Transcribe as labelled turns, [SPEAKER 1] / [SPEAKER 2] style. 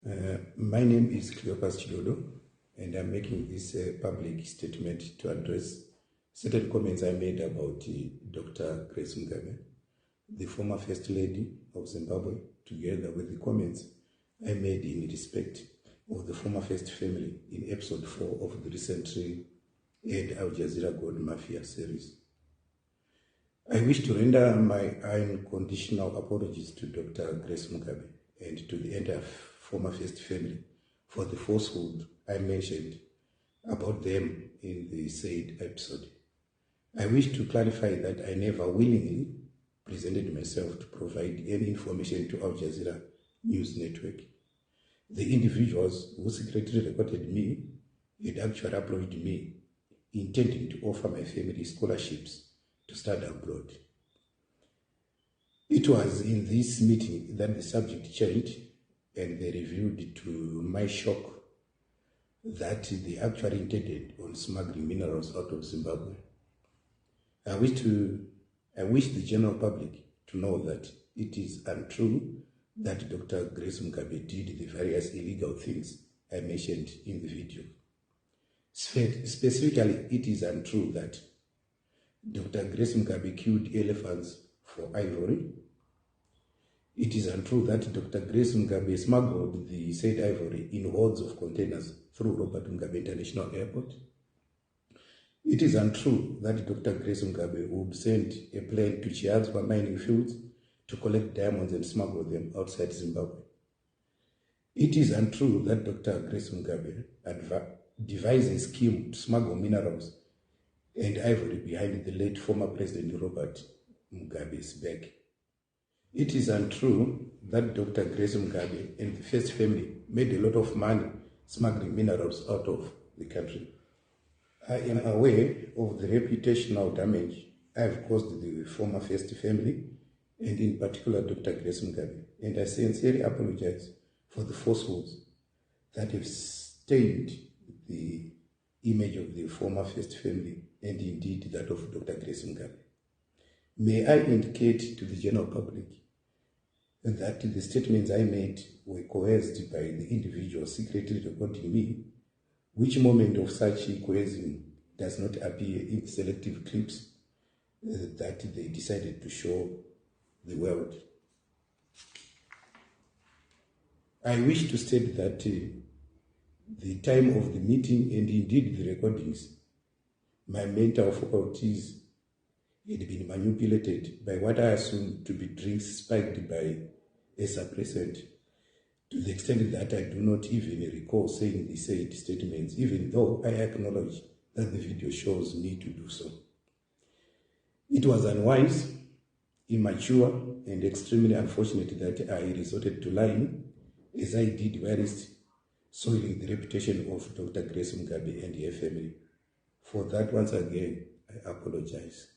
[SPEAKER 1] My name is Cleopas Chidodo, and I'm making this public statement to address certain comments I made about Dr. Grace Mugabe, the former First Lady of Zimbabwe, together with the comments I made in respect of the former First Family in episode 4 of the recently aired Aljezeera Gold Mafia series. I wish to render my unconditional apologies to Dr. Grace Mugabe and to the entire former First Family for the falsehood I mentioned about them in the said episode. I wish to clarify that I never willingly presented myself to provide any information to Aljezeera News Network. The individuals who secretly recorded me had actually employed me, intending to offer my family scholarships to study abroad. It was in this meeting that the subject changed, and they revealed to my shock that they actually intended on smuggling minerals out of Zimbabwe. I wish the general public to know that it is untrue that Dr. Grace Mugabe did the various illegal things I mentioned in the video. Specifically, it is untrue that Dr. Grace Mugabe killed elephants for ivory. It is untrue that Dr. Grace Mugabe smuggled the said ivory in hordes of containers through Robert Mugabe International Airport. It is untrue that Dr. Grace Mugabe would send a plane to Chiazwa mining fields to collect diamonds and smuggle them outside Zimbabwe. It is untrue that Dr. Grace Mugabe devised a scheme to smuggle minerals and ivory behind the late former President Robert Mugabe's back. It is untrue that Dr. Grace Mugabe and the First Family made a lot of money smuggling minerals out of the country. I am aware of the reputational damage I have caused the former First Family, and in particular Dr. Grace Mugabe, and I sincerely apologize for the falsehoods that have stained the image of the former First Family and indeed that of Dr. Grace Mugabe. May I indicate to the general public that the statements I made were coerced by the individual secretly recording me, which moment of such coercion does not appear in selective clips that they decided to show the world. I wish to state that the time of the meeting and indeed the recordings, my mental faculties had been manipulated by what I assumed to be drinks spiked by a suppressant, to the extent that I do not even recall saying the said statements, even though I acknowledge that the video shows me to do so. It was unwise, immature, and extremely unfortunate that I resorted to lying, as I did whilst soiling the reputation of Dr. Grace Mugabe and her family. For that, once again, I apologize.